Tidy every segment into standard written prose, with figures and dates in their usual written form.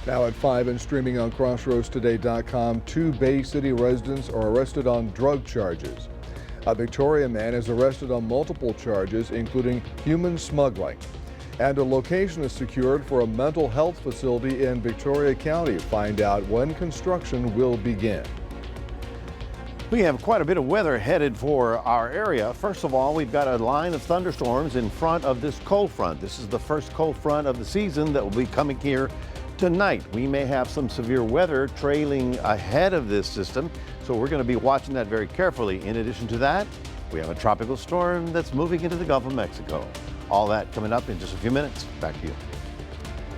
Now at 5 and streaming on crossroadstoday.com, two Bay City residents are arrested on drug charges. A Victoria man is arrested on multiple charges, including human smuggling. And a location is secured for a mental health facility in Victoria County. Find out when construction will begin. We have quite a bit of weather headed for our area. First of all, we've got a line of thunderstorms in front of this cold front. This is the first cold front of the season that will be coming here tonight. We may have some severe weather trailing ahead of this system, so we're going to be watching that very carefully. In addition to that, we have a tropical storm that's moving into the Gulf of Mexico. All that coming up in just a few minutes. Back to you.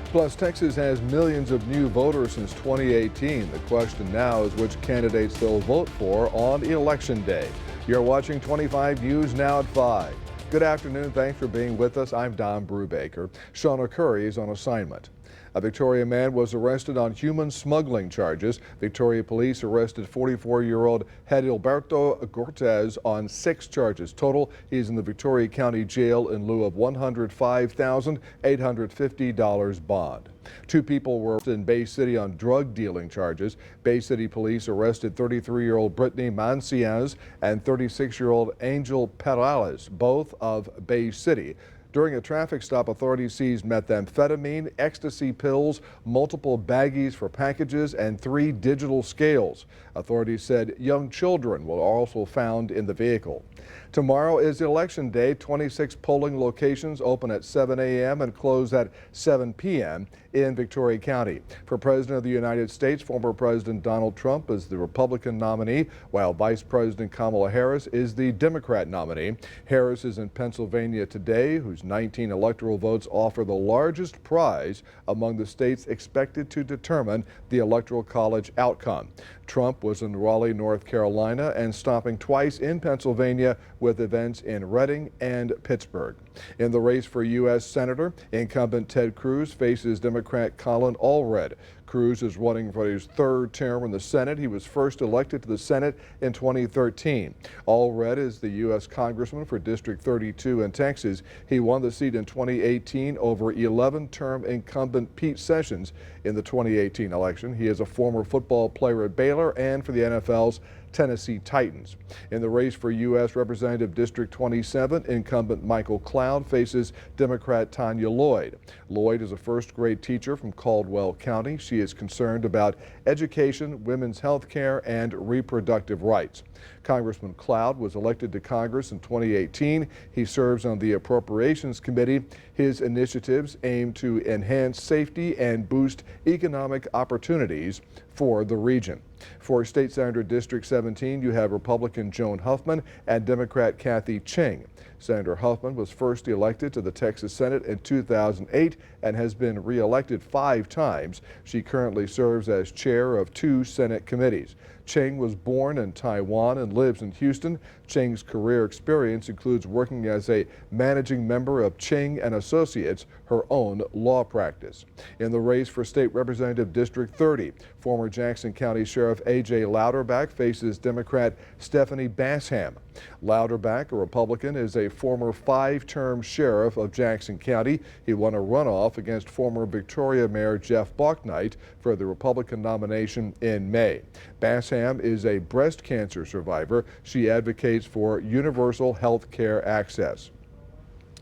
Plus, Texas has millions of new voters since 2018. The question now is which candidates they'll vote for on Election Day. You're watching 25 News now at 5. Good afternoon. Thanks for being with us. I'm Don Brubaker. Shauna Curry is on assignment. A Victoria man was arrested on human smuggling charges. Victoria police arrested 44-year-old Hedilberto Cortez on 6 charges. Total, he's in the Victoria County Jail in lieu of $105,850 bond. 2 people were in Bay City on drug dealing charges. Bay City police arrested 33-year-old Brittany Mancias and 36-year-old Angel Perales, both of Bay City. During a traffic stop, authorities seized methamphetamine, ecstasy pills, multiple baggies for packages, and 3 digital scales. Authorities said young children were also found in the vehicle. Tomorrow is Election Day. 26 polling locations open at 7 a.m. and close at 7 p.m. in Victoria County. For President of the United States, former President Donald Trump is the Republican nominee, while Vice President Kamala Harris is the Democrat nominee. Harris is in Pennsylvania today, whose 19 electoral votes offer the largest prize among the states expected to determine the Electoral College outcome. Trump was in Raleigh, North Carolina, and stopping twice in Pennsylvania with events in Reading and Pittsburgh. In the race for U.S. Senator, incumbent Ted Cruz faces Democrat Colin Allred. Cruz is running for his 3rd term in the Senate. He was first elected to the Senate in 2013. Allred is the U.S. Congressman for District 32 in Texas. He won the seat in 2018 over 11-term incumbent Pete Sessions in the 2018 election. He is a former football player at Baylor and for the NFL's Tennessee Titans. In the race for U.S. Representative District 27, incumbent Michael Cloud faces Democrat Tanya Lloyd. Lloyd is a first-grade teacher from Caldwell County. She is concerned about education, women's health care, and reproductive rights. Congressman Cloud was elected to Congress in 2018. He serves on the Appropriations Committee. His initiatives aim to enhance safety and boost economic opportunities for the region. For State Senator District 17, you have Republican Joan Huffman and Democrat Kathy Ching. Senator Huffman was first elected to the Texas Senate in 2008 and has been re-elected 5 times. She currently serves as chair of 2 Senate committees. Ching was born in Taiwan and lives in Houston. Ching's career experience includes working as a managing member of Ching and Associates, her own law practice. In the race for State Representative District 30, former Jackson County Sheriff A.J. Louderback faces Democrat Stephanie Basham. Louderback, a Republican, is a former 5-term sheriff of Jackson County. He won a runoff against former Victoria Mayor Jeff Bouknight for the Republican nomination in May. Basham is a breast cancer survivor. She advocates for universal health care access.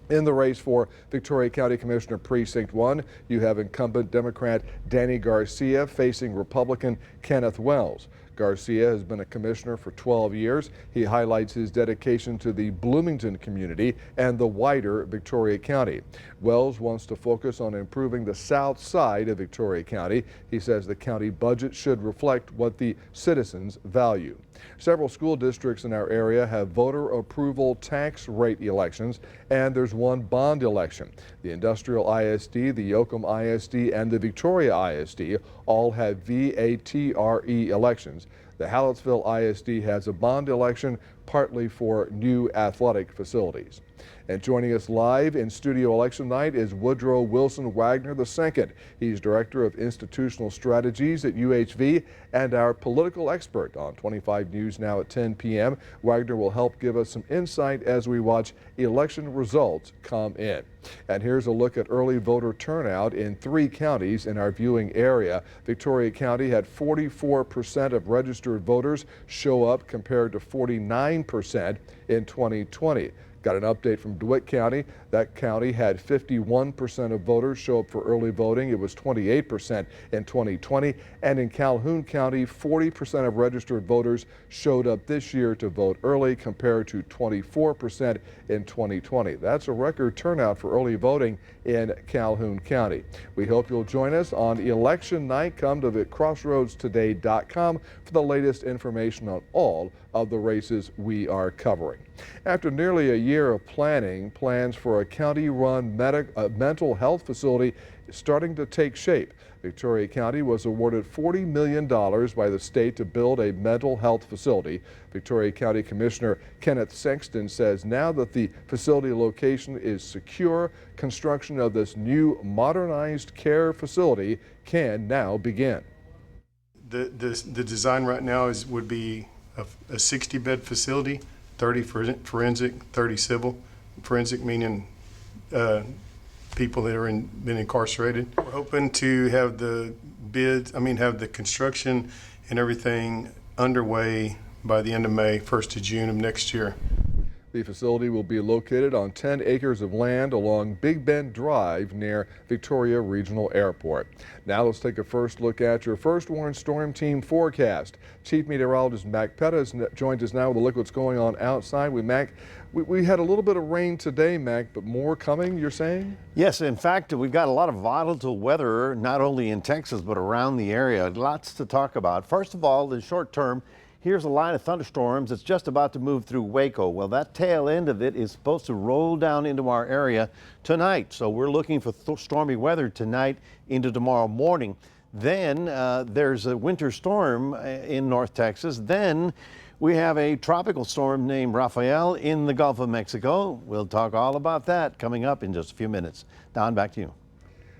In the race for Victoria County Commissioner Precinct 1, you have incumbent Democrat Danny Garcia facing Republican Kenneth Wells. Garcia has been a commissioner for 12 years. He highlights his dedication to the Bloomington community and the wider Victoria County. Wells wants to focus on improving the south side of Victoria County. He says the county budget should reflect what the citizens value. Several school districts in our area have voter approval tax rate elections, and there's one bond election. The Industrial ISD, the Yoakum ISD, and the Victoria ISD all have VATRE elections. The Hallettsville ISD has a bond election. partly for new athletic facilities. And joining us live in studio election night is Woodrow Wilson Wagner II. He's Director of Institutional Strategies at UHV and our political expert on 25 News Now at 10 p.m. Wagner will help give us some insight as we watch election results come in. And here's a look at early voter turnout in 3 counties in our viewing area. Victoria County had 44% of registered voters show up compared to 49% in 2020. Got an update from DeWitt County. That county had 51% of voters show up for early voting. It was 28% in 2020. And in Calhoun County, 40% of registered voters showed up this year to vote early compared to 24% in 2020. That's a record turnout for early voting in Calhoun County. We hope you'll join us on election night. Come to crossroadstoday.com for the latest information on all of the races we are covering. After nearly a year of planning, plans for a county-run mental health facility is starting to take shape. Victoria County was awarded $40 million by the state to build a mental health facility. Victoria County Commissioner Kenneth Sexton says now that the facility location is secure, construction of this new modernized care facility can now begin. The design right now would be a 60-bed facility, 30 forensic, 30 civil. Forensic meaning people that are been incarcerated. We're hoping to have the have the construction and everything underway by the end of May, 1st of June of next year. The facility will be located on 10 acres of land along Big Bend Drive near Victoria Regional Airport. Now let's take a first look at your First Warn Storm Team forecast. Chief Meteorologist Mac Pettis joins us now with a look at what's going on outside. We had a little bit of rain today, Mac, but more coming, you're saying? Yes, in fact, we've got a lot of volatile weather, not only in Texas, but around the area. Lots to talk about. First of all, the short term, here's a line of thunderstorms that's just about to move through Waco. Well, that tail end of it is supposed to roll down into our area tonight. So we're looking for stormy weather tonight into tomorrow morning. Then there's a winter storm in North Texas. Then we have a tropical storm named Rafael in the Gulf of Mexico. We'll talk all about that coming up in just a few minutes. Don, back to you.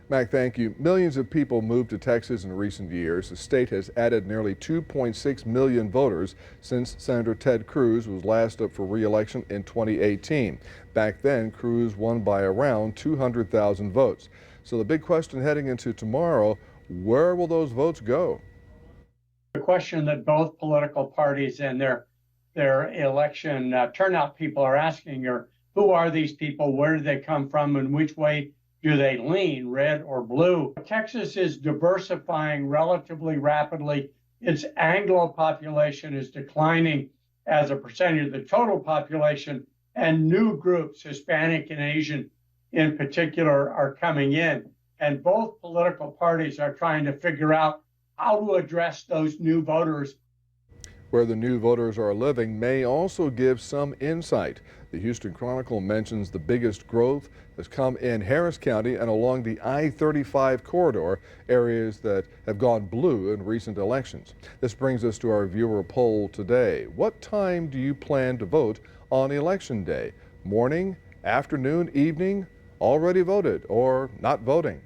Mac, thank you. Millions of people moved to Texas in recent years. The state has added nearly 2.6 million voters since Senator Ted Cruz was last up for re-election in 2018. Back then, Cruz won by around 200,000 votes. So the big question heading into tomorrow, where will those votes go? The question that both political parties and their election turnout people are asking are, who are these people, where do they come from, and which way do they lean, red or blue? Texas is diversifying relatively rapidly. Its Anglo population is declining as a percentage of the total population, and new groups, Hispanic and Asian in particular, are coming in. And both political parties are trying to figure out how to address those new voters. Where the new voters are living may also give some insight. The Houston Chronicle mentions the biggest growth has come in Harris County and along the I-35 corridor, areas that have gone blue in recent elections. This brings us to our viewer poll today. What time do you plan to vote on Election Day? Morning, afternoon, evening, already voted, or not voting?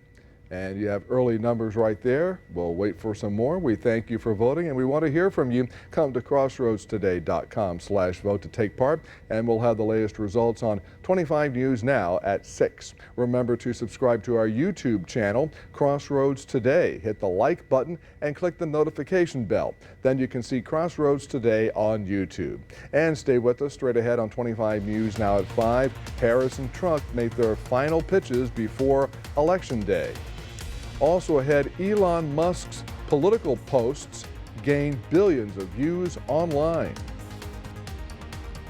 And you have early numbers right there. We'll wait for some more. We thank you for voting and we want to hear from you. Come to crossroadstoday.com/vote to take part, and we'll have the latest results on 25 News Now at 6. Remember to subscribe to our YouTube channel, Crossroads Today. Hit the like button and click the notification bell. Then you can see Crossroads Today on YouTube. And stay with us straight ahead on 25 News Now at 5. Harris and Trump make their final pitches before Election Day. Also ahead, Elon Musk's political posts gain billions of views online.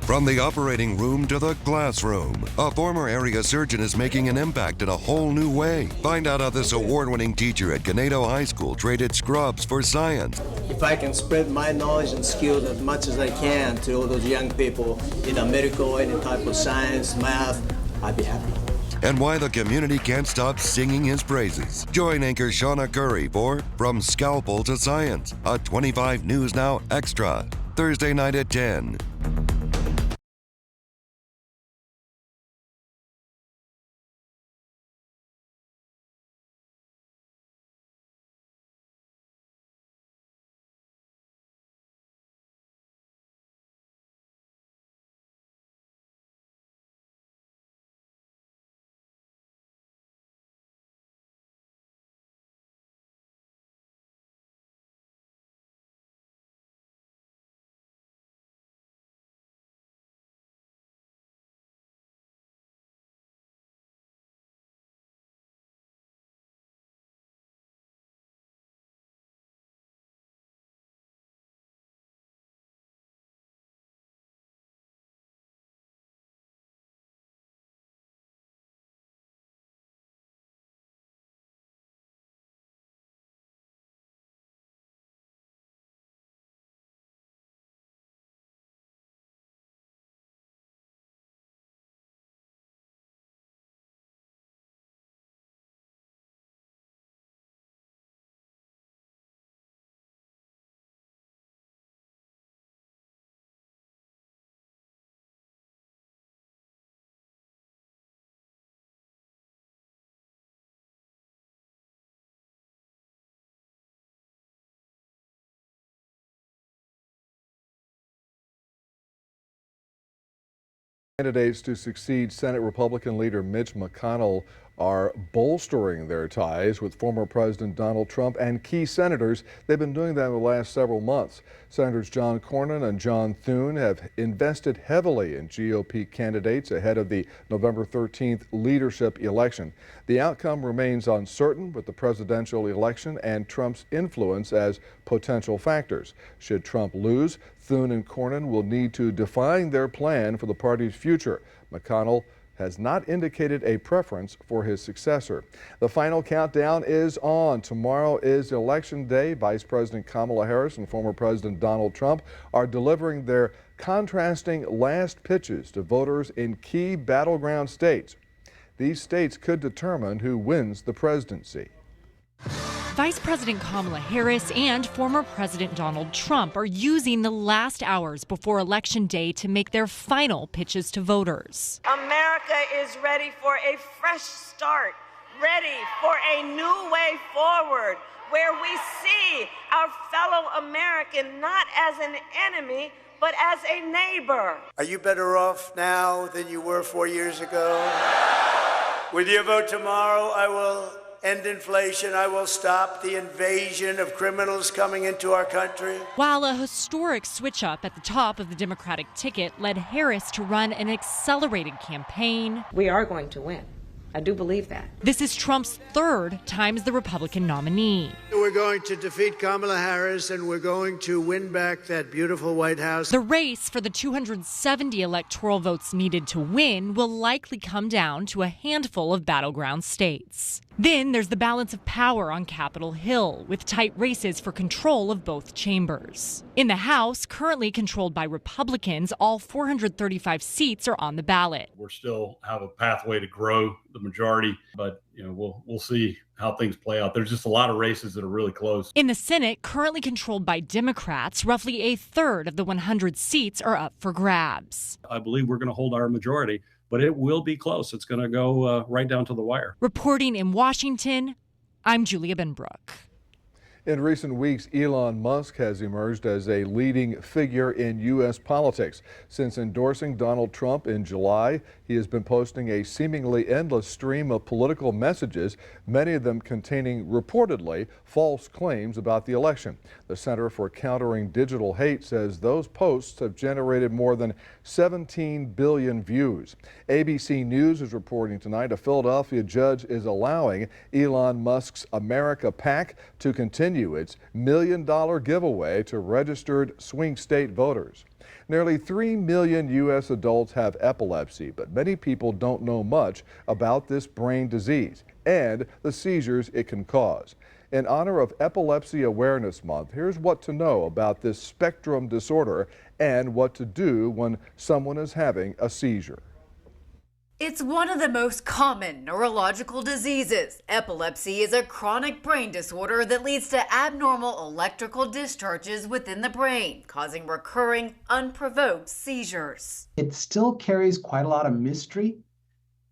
From the operating room to the classroom, a former area surgeon is making an impact in a whole new way. Find out how this award-winning teacher at Ganado High School traded scrubs for science. If I can spread my knowledge and skills as much as I can to all those young people in medical, any type of science, math, I'd be happy. And why the community can't stop singing his praises. Join anchor Shauna Curry for From Scalpel to Science, a 25 News Now Extra, Thursday night at 10. Candidates to succeed Senate Republican leader Mitch McConnell are bolstering their ties with former President Donald Trump and key senators. They've been doing that in the last several months. Senators John Cornyn and John Thune have invested heavily in GOP candidates ahead of the November 13th leadership election. The outcome remains uncertain, with the presidential election and Trump's influence as potential factors. Should Trump lose, Thune and Cornyn will need to define their plan for the party's future. McConnell has not indicated a preference for his successor. The final countdown is on. Tomorrow is Election Day. Vice President Kamala Harris and former President Donald Trump are delivering their contrasting last pitches to voters in key battleground states. These states could determine who wins the presidency. Vice President Kamala Harris and former President Donald Trump are using the last hours before Election Day to make their final pitches to voters. America is ready for a fresh start, ready for a new way forward, where we see our fellow American not as an enemy, but as a neighbor. Are you better off now than you were 4 years ago? With your vote tomorrow, I will end inflation. I will stop the invasion of criminals coming into our country. While a historic switch-up at the top of the Democratic ticket led Harris to run an accelerated campaign. We are going to win. I do believe that. This is Trump's third time as the Republican nominee. We're going to defeat Kamala Harris, and we're going to win back that beautiful White House. The race for the 270 electoral votes needed to win will likely come down to a handful of battleground states. Then there's the balance of power on Capitol Hill, with tight races for control of both chambers. In the House, currently controlled by Republicans, all 435 seats are on the ballot. We're still have a pathway to grow the majority, but we'll see how things play out. There's just a lot of races that are really close. In the Senate, currently controlled by Democrats, roughly a third of the 100 seats are up for grabs. I believe we're going to hold our majority, but it will be close. It's going to go right down to the wire. Reporting in Washington, I'm Julia Benbrook. In recent weeks, Elon Musk has emerged as a leading figure in U.S. politics. Since endorsing Donald Trump in July, he has been posting a seemingly endless stream of political messages, many of them containing reportedly false claims about the election. The Center for Countering Digital Hate says those posts have generated more than 17 billion views. ABC News is reporting tonight a Philadelphia judge is allowing Elon Musk's America PAC to continue its $1 million giveaway to registered swing state voters. Nearly 3 million U.S. adults have epilepsy, but many people don't know much about this brain disease and the seizures it can cause. In honor of Epilepsy Awareness Month, here's what to know about this spectrum disorder and what to do when someone is having a seizure. It's one of the most common neurological diseases. Epilepsy is a chronic brain disorder that leads to abnormal electrical discharges within the brain, causing recurring, unprovoked seizures. It still carries quite a lot of mystery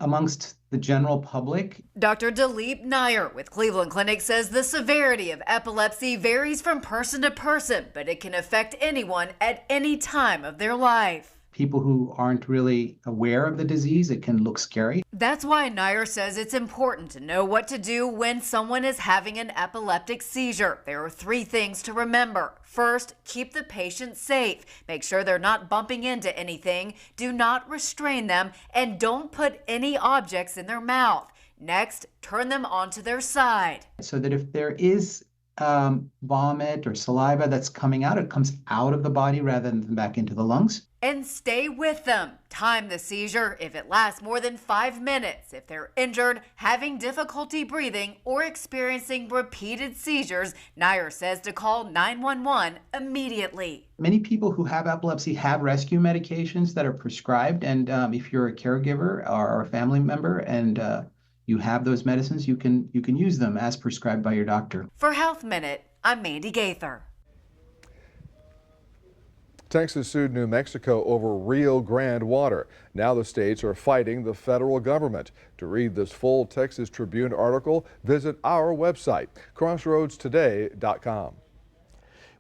amongst the general public. Dr. Dilip Nair with Cleveland Clinic says the severity of epilepsy varies from person to person, but it can affect anyone at any time of their life. People who aren't really aware of the disease, it can look scary. That's why Nair says it's important to know what to do when someone is having an epileptic seizure. There are 3 things to remember. First, keep the patient safe. Make sure they're not bumping into anything. Do not restrain them, and don't put any objects in their mouth. Next, turn them onto their side. So that if there is vomit or saliva that's coming out, it comes out of the body rather than back into the lungs. And stay with them. Time the seizure if it lasts more than 5 minutes. If they're injured, having difficulty breathing, or experiencing repeated seizures, Nair says to call 911 immediately. Many people who have epilepsy have rescue medications that are prescribed, and if you're a caregiver or a family member and you have those medicines, you can use them as prescribed by your doctor. For Health Minute, I'm Mandy Gaither. Texas sued New Mexico over Rio Grande water. Now the states are fighting the federal government. To read this full Texas Tribune article, visit our website, crossroadstoday.com.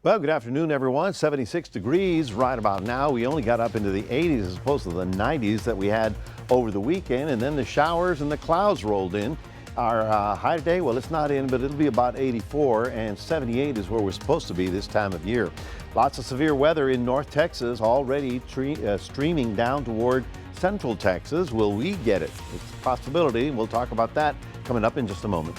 Well, good afternoon, everyone. 76 degrees right about now. We only got up into the 80s as opposed to the 90s that we had over the weekend, and then the showers and the clouds rolled in. Our high today, well, it's not in, but it'll be about 84, and 78 is where we're supposed to be this time of year. Lots of severe weather in North Texas already streaming down toward Central Texas. Will we get it? It's a possibility. We'll talk about that coming up in just a moment.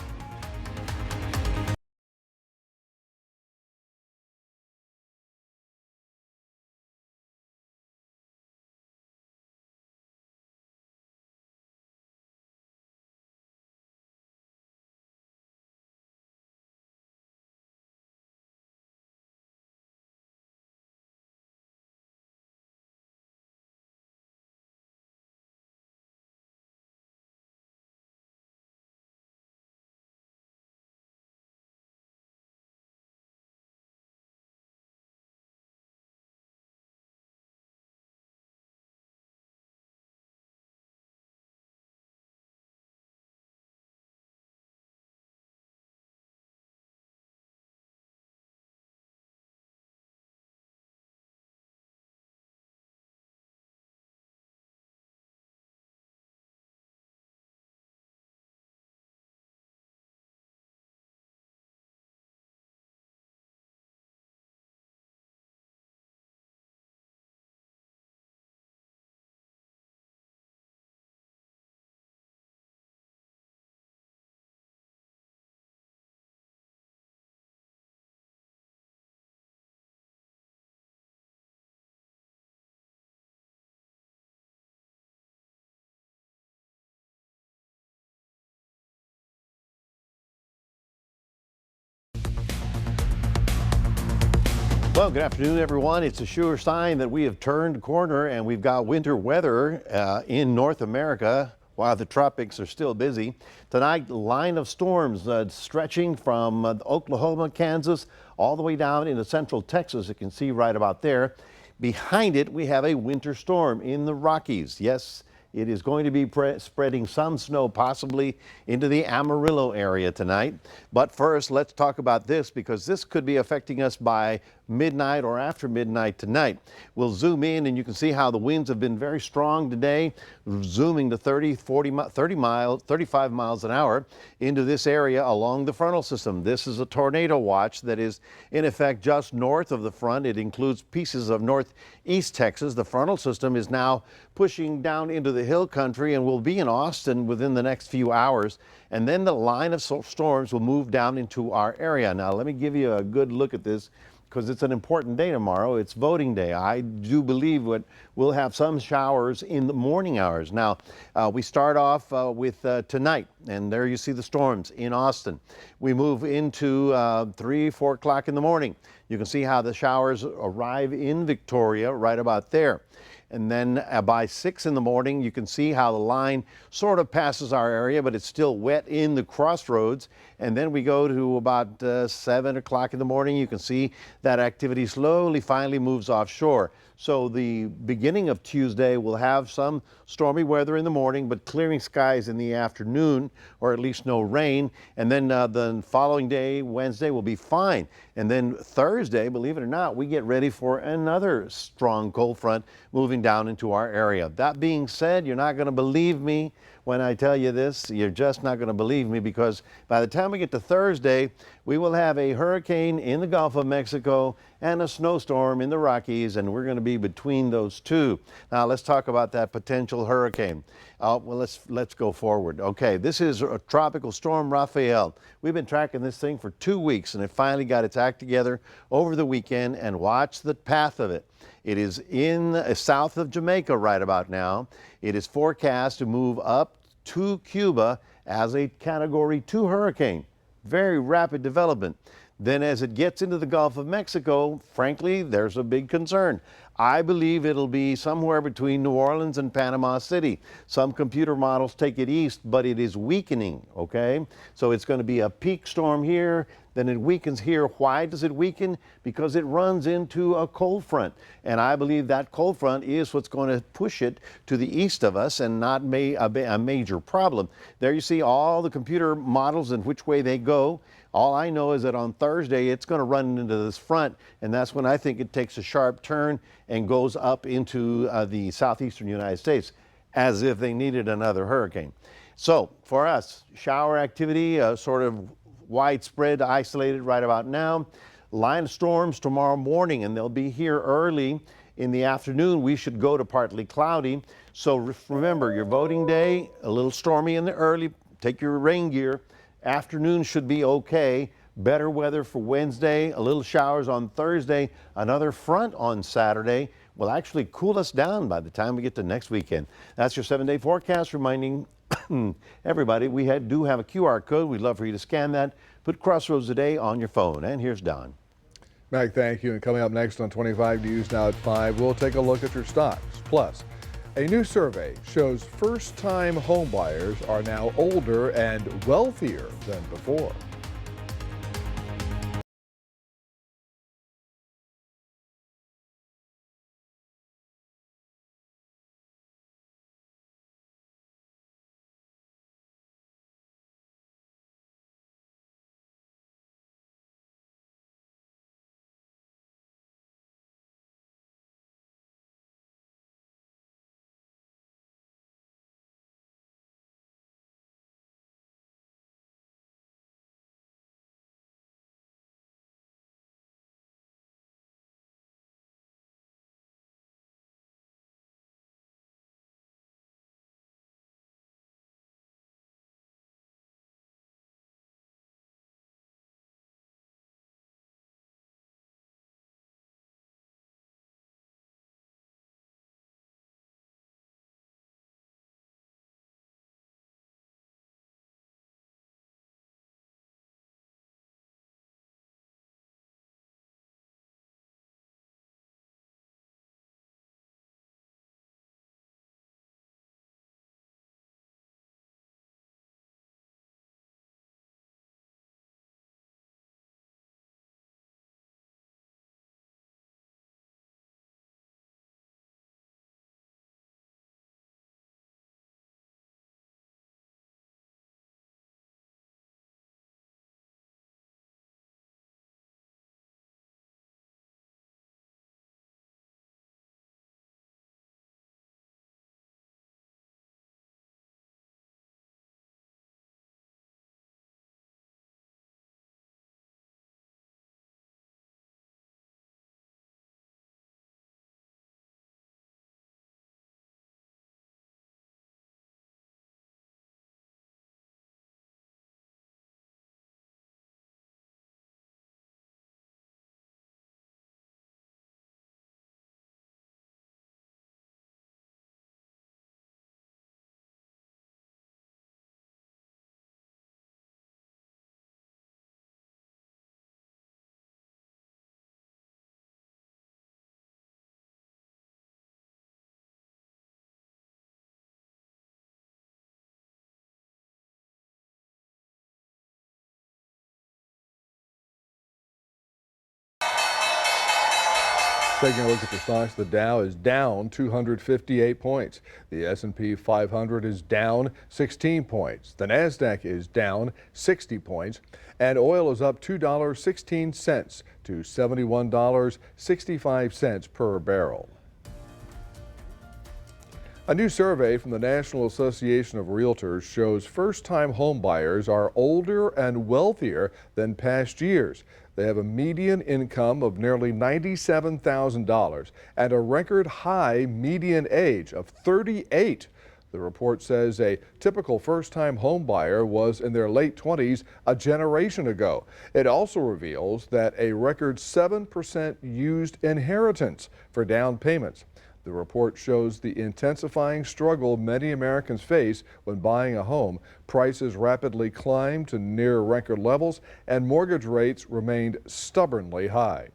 Well, good afternoon, everyone. It's a sure sign that we have turned a corner and we've got winter weather in North America while the tropics are still busy. Tonight, line of storms stretching from Oklahoma, Kansas, all the way down into central Texas. You can see right about there. Behind it, we have a winter storm in the Rockies. Yes, it is going to be spreading some snow possibly into the Amarillo area tonight. But first, let's talk about this because this could be affecting us by midnight or after midnight tonight. We'll zoom in and you can see how the winds have been very strong today, zooming to 35 miles an hour into this area along the frontal system. This is a tornado watch that is in effect just north of the front. It includes pieces of northeast Texas. The frontal system is now pushing down into the hill country and will be in Austin within the next few hours. And then the line of storms will move down into our area. Now, let me give you a good look at this because it's an important day tomorrow. It's voting day. I do believe we'll have some showers in the morning hours. Now, we start off with tonight, and there you see the storms in Austin. We move into 3, 4 o'clock in the morning. You can see how the showers arrive in Victoria right about there. And then by 6 in the morning, you can see how the line sort of passes our area, but it's still wet in the crossroads. And then we go to about 7 o'clock in the morning. You can see that activity slowly, finally moves offshore. So the beginning of Tuesday will have some stormy weather in the morning, but clearing skies in the afternoon, or at least no rain. And then the following day, Wednesday, will be fine. And then Thursday, believe it or not, we get ready for another strong cold front moving down into our area. That being said, you're not going to believe me when I tell you this. You're just not going to believe me because by the time we get to Thursday, we will have a hurricane in the Gulf of Mexico and a snowstorm in the Rockies, and we're going to be between those two. Now, let's talk about that potential hurricane. Well, let's go forward. Okay, this is a tropical storm Rafael. We've been tracking this thing for 2 weeks, and it finally got its act together over the weekend, and watch the path of it. It is in south of Jamaica right about now. It is forecast to move up to Cuba as a Category 2 hurricane. Very rapid development. Then as it gets into the Gulf of Mexico, frankly, there's a big concern. I believe it'll be somewhere between New Orleans and Panama City. Some computer models take it east, but it is weakening, okay? So it's going to be a peak storm here, then it weakens here. Why does it weaken? Because it runs into a cold front. And I believe that cold front is what's going to push it to the east of us and not a major problem. There you see all the computer models and which way they go. All I know is that on Thursday, it's going to run into this front, and that's when I think it takes a sharp turn and goes up into the southeastern United States, as if they needed another hurricane. So for us, shower activity sort of widespread, isolated right about now. Line of storms tomorrow morning, and they'll be here early. In the afternoon, we should go to partly cloudy. So remember, your voting day, a little stormy in the early, take your rain gear. Afternoon should be okay. Better weather for Wednesday, a little showers on Thursday. Another front on Saturday will actually cool us down by the time we get to next weekend. That's your 7-day forecast, reminding everybody we do have a QR code. We'd love for you to scan that. Put Crossroads Today on your phone. And here's Don. Mac, thank you. And coming up next on 25 News Now at 5, we'll take a look at your stocks. Plus, a new survey shows first-time homebuyers are now older and wealthier than before. Taking a look at the stocks, the Dow is down 258 points. The S&P 500 is down 16 points. The Nasdaq is down 60 points. And oil is up $2.16 to $71.65 per barrel. A new survey from the National Association of Realtors shows first-time homebuyers are older and wealthier than past years. They have a median income of nearly $97,000 and a record high median age of 38. The report says a typical first-time homebuyer was in their late 20s a generation ago. It also reveals that a record 7% used inheritance for down payments. The report shows the intensifying struggle many Americans face when buying a home. Prices rapidly climbed to near record levels, and mortgage rates remained stubbornly high.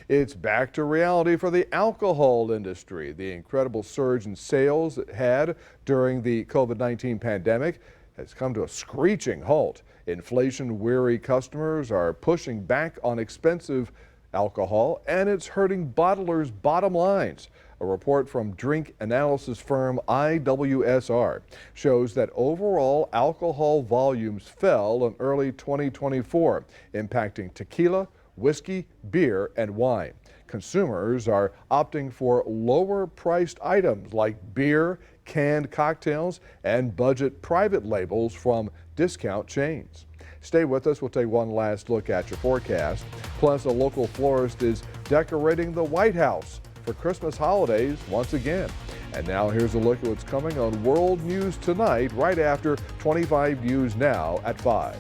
It's back to reality for the alcohol industry. The incredible surge in sales it had during the COVID-19 pandemic has come to a screeching halt. Inflation-weary customers are pushing back on expensive alcohol, and it's hurting bottlers' bottom lines. A report from drink analysis firm IWSR shows that overall alcohol volumes fell in early 2024, impacting tequila, whiskey, beer, and wine. Consumers are opting for lower priced items like beer, canned cocktails, and budget private labels from discount chains. Stay with us. We'll take one last look at your forecast. Plus, a local florist is decorating the White House for Christmas holidays once again. And now here's a look at what's coming on World News Tonight right after 25 News Now at 5.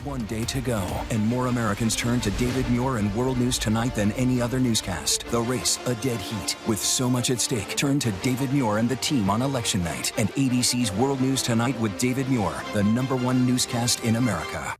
One day to go, and more Americans turn to David Muir and World News Tonight than any other newscast. The race, a dead heat. With so much at stake, turn to David Muir and the team on election night. And ABC's World News Tonight with David Muir, the #1 newscast in America.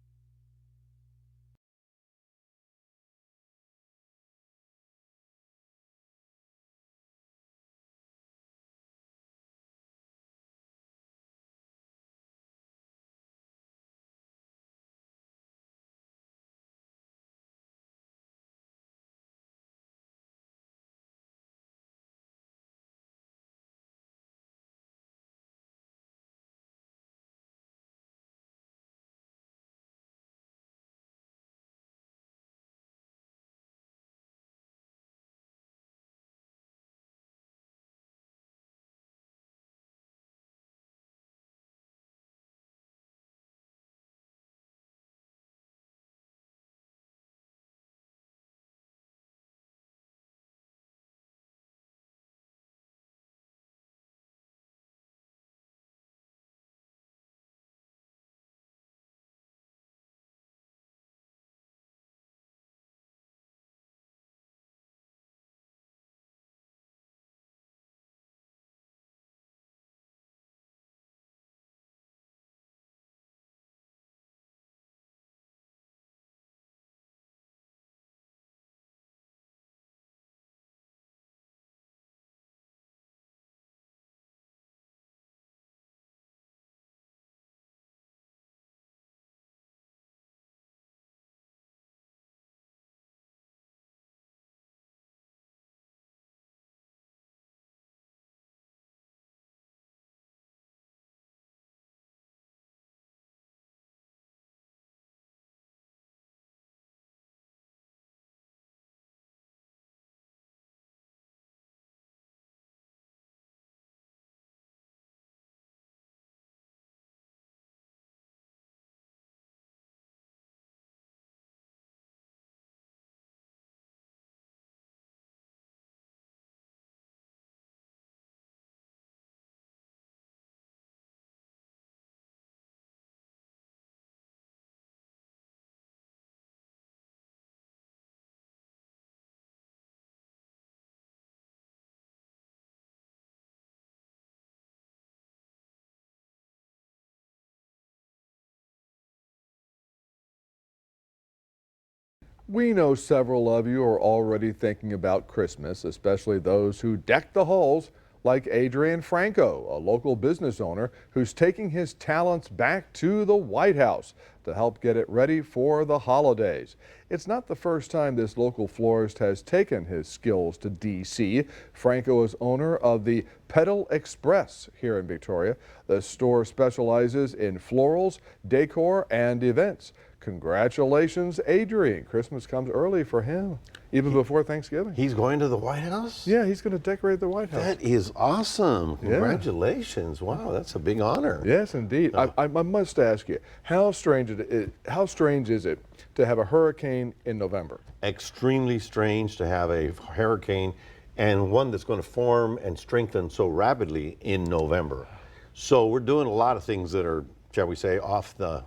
We know several of you are already thinking about Christmas, especially those who deck the halls, like Adrian Franco, a local business owner who's taking his talents back to the White House to help get it ready for the holidays. It's not the first time this local florist has taken his skills to D.C. Franco is owner of the Petal Express here in Victoria. The store specializes in florals, decor, and events. Congratulations, Adrian. Christmas comes early for him, even before Thanksgiving. He's going to the White House? Yeah, he's going to decorate the White House. That is awesome. Congratulations. Yeah. Wow, that's a big honor. Yes, indeed. I must ask you, how strange is it to have a hurricane in November? Extremely strange to have a hurricane, and one that's going to form and strengthen so rapidly in November. So we're doing a lot of things that are, shall we say, off the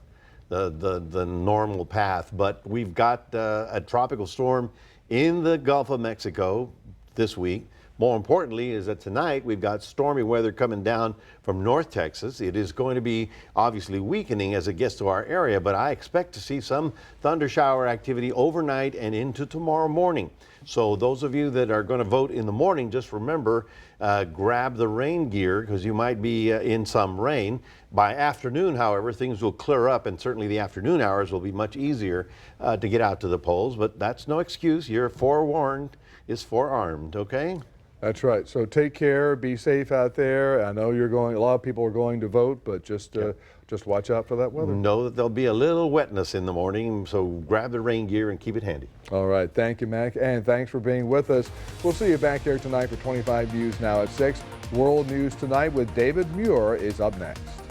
normal path, but we've got a tropical storm in the Gulf of Mexico this week. More importantly is that tonight we've got stormy weather coming down from North Texas. It is going to be obviously weakening as it gets to our area, but I expect to see some thunder shower activity overnight and into tomorrow morning. So those of you that are going to vote in the morning, just remember, grab the rain gear because you might be in some rain. By afternoon, however, things will clear up, and certainly the afternoon hours will be much easier to get out to the polls, but that's no excuse. You're forewarned is forearmed, okay? That's right. So take care, be safe out there. I know a lot of people are going to vote, but just watch out for that weather. Know that there'll be a little wetness in the morning, so grab the rain gear and keep it handy. All right. Thank you, Mac. And thanks for being with us. We'll see you back here tonight for 25 News Now at 6. World News Tonight with David Muir is up next.